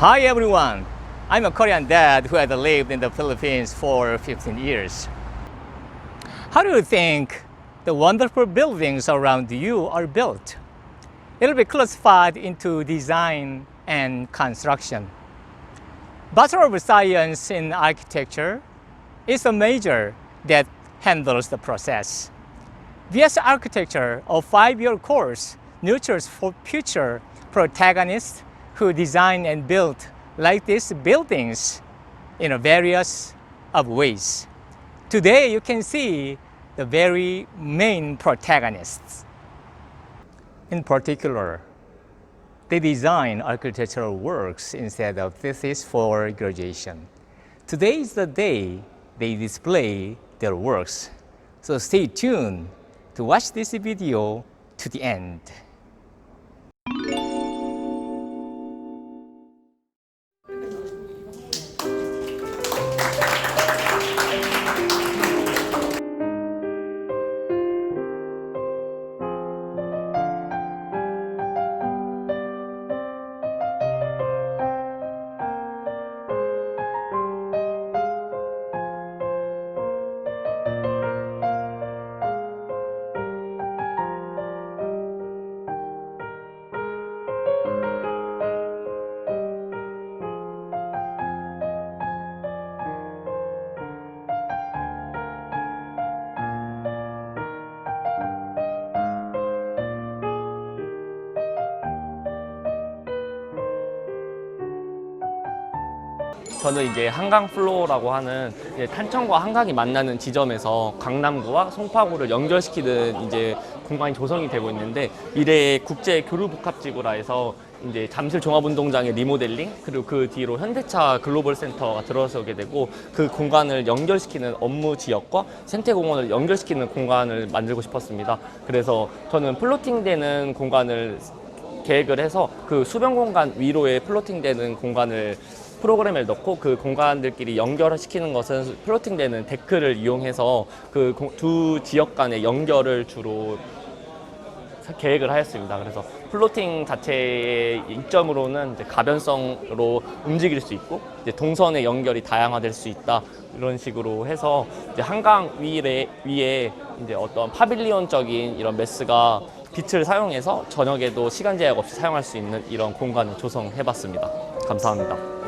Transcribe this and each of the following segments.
Hi everyone, I'm a Korean dad who had lived in the Philippines for 15 years. How do you think the wonderful buildings around you are built? It'll be classified into design and construction. Bachelor of Science in Architecture is a major that handles the process. BS Architecture, a 5-year course, nurtures for future protagonists who design and build like these buildings in a various of ways. Today you can see the very main protagonists. In particular, they design architectural works instead of thesis for graduation. Today is the day they display their works. So stay tuned to watch this video to the end. 저는 이제 한강 플로어라고 하는 이제 탄천과 한강이 만나는 지점에서 강남구와 송파구를 연결시키는 이제 공간이 조성이 되고 있는데, 미래의 국제 교류복합지구라 해서 이제 잠실 종합운동장의 리모델링, 그리고 그 뒤로 현대차 글로벌 센터가 들어서게 되고, 그 공간을 연결시키는 업무 지역과 생태공원을 연결시키는 공간을 만들고 싶었습니다. 그래서 저는 플로팅되는 공간을 계획을 해서 그 수변 공간 위로에 플로팅되는 공간을 프로그램을 넣고, 그 공간들끼리 연결시키는 것은 플로팅되는 데크를 이용해서 그 두 지역 간의 연결을 주로 계획을 하였습니다. 그래서 플로팅 자체의 이점으로는 이제 가변성으로 움직일 수 있고, 이제 동선의 연결이 다양화될 수 있다, 이런 식으로 해서 이제 한강 위에 이제 어떤 파빌리온적인 이런 메스가 빛을 사용해서 저녁에도 시간 제약 없이 사용할 수 있는 이런 공간을 조성해봤습니다. 감사합니다.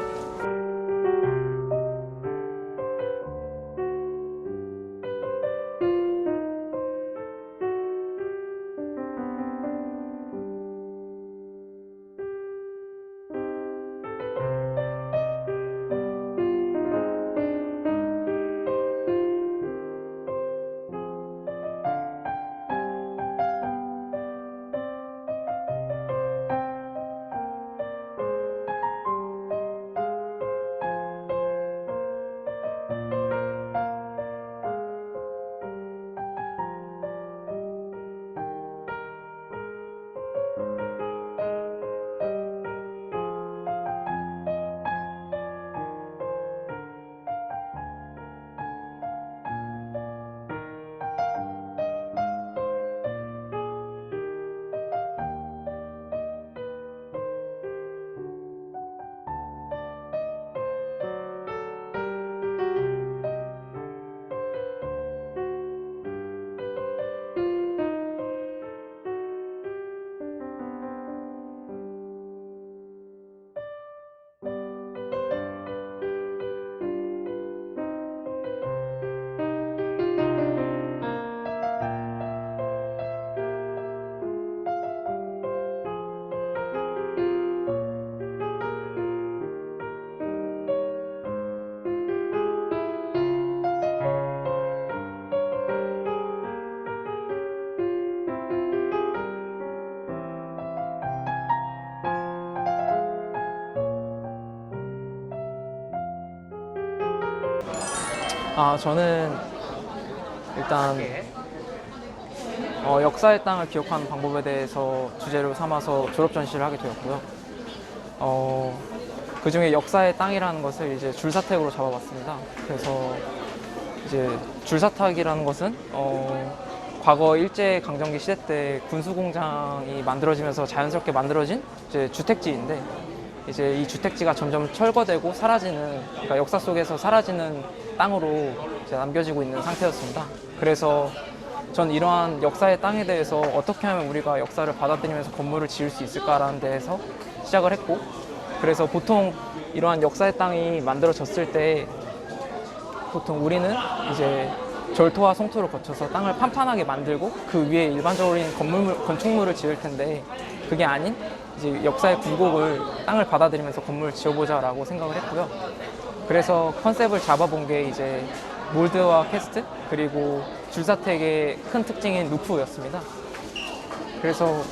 저는 일단 역사의 땅을 기억하는 방법에 대해서 주제로 삼아서 졸업 전시를 하게 되었고요. 그 중에 역사의 땅이라는 것을 이제 줄사택으로 잡아봤습니다. 그래서 이제 줄사탁이라는 것은 과거 일제강점기 시대 때 군수공장이 만들어지면서 자연스럽게 만들어진 이제 주택지인데, 이제 이 주택지가 점점 철거되고 사라지는, 그러니까 역사 속에서 사라지는 땅으로 이제 남겨지고 있는 상태였습니다. 그래서 전 이러한 역사의 땅에 대해서 어떻게 하면 우리가 역사를 받아들이면서 건물을 지을 수 있을까라는 데에서 시작을 했고, 그래서 보통 이러한 역사의 땅이 만들어졌을 때 보통 우리는 이제 절토와 송토를 거쳐서 땅을 판판하게 만들고 그 위에 일반적인 건축물을 지을 텐데, 그게 아닌 이제 역사의 굴곡을 땅을 받아들이면서 건물을 지어보자라고 생각을 했고요. 그래서 컨셉을 잡아본 게 이제 몰드와 캐스트, 그리고 줄사택의 큰 특징인 루프였습니다. 그래서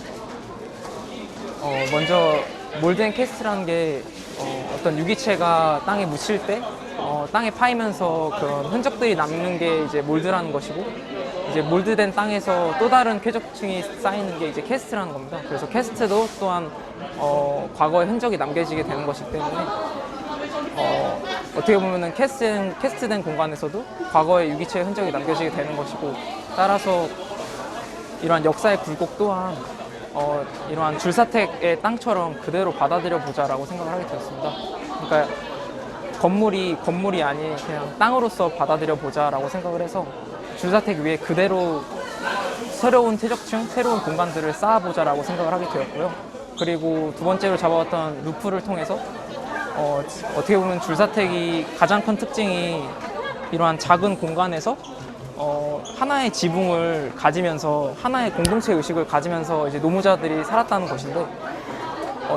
먼저 몰드 앤 캐스트라는 게 어떤 유기체가 땅에 묻힐 때 땅에 파이면서 그런 흔적들이 남는 게 이제 몰드라는 것이고, 이제 몰드된 땅에서 또 다른 쾌적층이 쌓이는 게 이제 캐스트라는 겁니다. 그래서 캐스트도 또한 과거의 흔적이 남겨지게 되는 것이기 때문에 어떻게 보면은 캐스트된 공간에서도 과거의 유기체의 흔적이 남겨지게 되는 것이고, 따라서 이러한 역사의 굴곡 또한 이러한 줄사택의 땅처럼 그대로 받아들여 보자라고 생각을 하게 되었습니다. 그러니까 건물이 아닌 그냥 땅으로서 받아들여 보자라고 생각을 해서 줄사택 위에 그대로 새로운 퇴적층, 새로운 공간들을 쌓아보자라고 생각을 하게 되었고요. 그리고 두 번째로 잡아왔던 루프를 통해서 어떻게 보면 줄사택이 가장 큰 특징이 이러한 작은 공간에서 하나의 지붕을 가지면서 하나의 공동체 의식을 가지면서 이제 노무자들이 살았다는 것인데,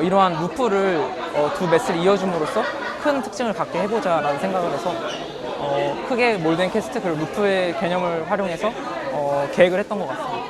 이러한 루프를 두 매스를 이어줌으로써 큰 특징을 갖게 해보자라는 생각을 해서 크게 몰드 앤 캐스트 그리고 루프의 개념을 활용해서 계획을 했던 것 같습니다.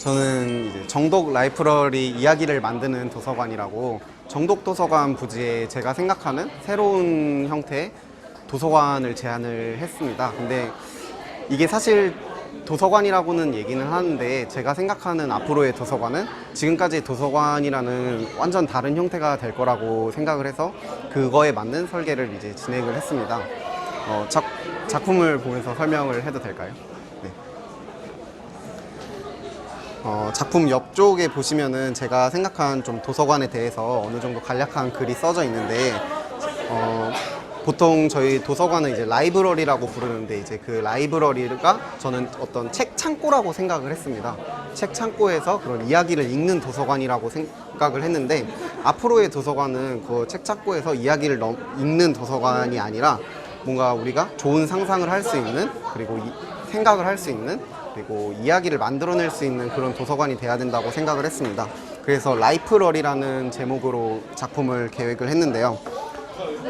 저는 이제 정독 라이브러리 이야기를 만드는 도서관이라고, 정독 도서관 부지에 제가 생각하는 새로운 형태의 도서관을 제안을 했습니다. 근데 이게 사실 도서관이라고는 얘기는 하는데, 제가 생각하는 앞으로의 도서관은 지금까지의 도서관이라는 완전 다른 형태가 될 거라고 생각을 해서 그거에 맞는 설계를 이제 진행을 했습니다. 작품을 보면서 설명을 해도 될까요? 네. 작품 옆쪽에 보시면은 제가 생각한 좀 도서관에 대해서 어느 정도 간략한 글이 써져 있는데, 보통 저희 도서관은 이제 라이브러리라고 부르는데, 이제 그 라이브러리가 저는 어떤 책 창고라고 생각을 했습니다. 책 창고에서 그런 이야기를 읽는 도서관이라고 생각을 했는데, 앞으로의 도서관은 그 책 창고에서 이야기를 읽는 도서관이 아니라 뭔가 우리가 좋은 상상을 할 수 있는, 그리고 생각을 할 수 있는, 그리고 이야기를 만들어낼 수 있는 그런 도서관이 돼야 된다고 생각을 했습니다. 그래서 라이프러리라는 제목으로 작품을 계획을 했는데요.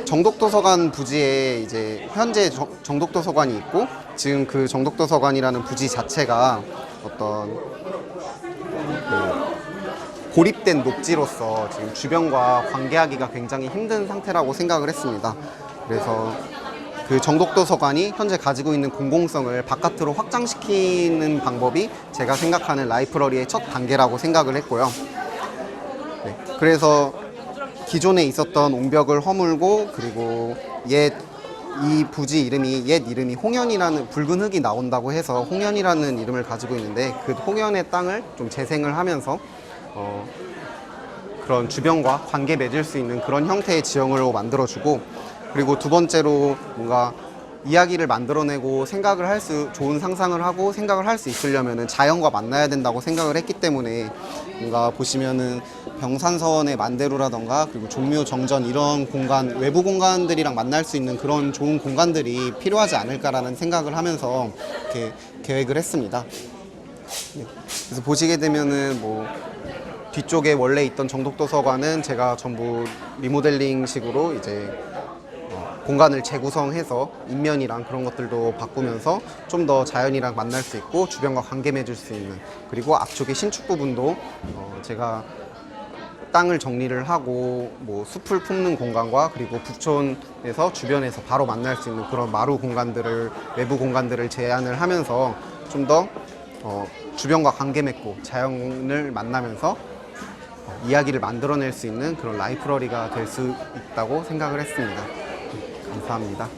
정독도서관 부지에 이제 현재 정독도서관이 있고, 지금 그 정독도서관이라는 부지 자체가 어떤 고립된 녹지로서 지금 주변과 관계하기가 굉장히 힘든 상태라고 생각을 했습니다. 그래서 그 정독도서관이 현재 가지고 있는 공공성을 바깥으로 확장시키는 방법이 제가 생각하는 라이프러리의 첫 단계라고 생각을 했고요. 네, 그래서 기존에 있었던 옹벽을 허물고, 그리고 이 부지 이름이 옛 이름이 홍연이라는, 붉은 흙이 나온다고 해서 홍연이라는 이름을 가지고 있는데, 그 홍연의 땅을 좀 재생을 하면서 그런 주변과 관계 맺을 수 있는 그런 형태의 지형으로 만들어주고, 그리고 두 번째로 뭔가 이야기를 만들어내고 생각을 좋은 상상을 하고 생각을 할 수 있으려면은 자연과 만나야 된다고 생각을 했기 때문에 뭔가 보시면은 병산서원의 만대루라던가 그리고 종묘 정전 이런 공간, 외부 공간들이랑 만날 수 있는 그런 좋은 공간들이 필요하지 않을까라는 생각을 하면서 이렇게 계획을 했습니다. 네. 그래서 보시게 되면은 뭐 뒤쪽에 원래 있던 정독도서관은 제가 전부 리모델링식으로 이제 공간을 재구성해서 인면이랑 그런 것들도 바꾸면서 좀 더 자연이랑 만날 수 있고 주변과 관계 맺을 수 있는, 그리고 앞쪽에 신축 부분도 제가 땅을 정리를 하고 뭐 숲을 품는 공간과 그리고 북촌에서 주변에서 바로 만날 수 있는 그런 마루 공간들을, 외부 공간들을 제안을 하면서 좀 더 주변과 관계 맺고 자연을 만나면서 이야기를 만들어낼 수 있는 그런 라이브러리가 될 수 있다고 생각을 했습니다. 감사합니다.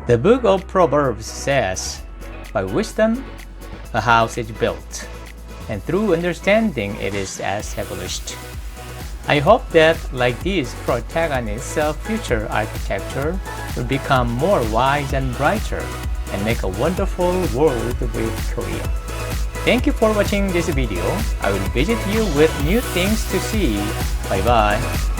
The book of Proverbs says, by wisdom a house is built, and through understanding it is established. I hope that, like these protagonists of future architecture, will become more wise and brighter and make a wonderful world with Korea. Thank you for watching this video. I will visit you with new things to see. Bye bye.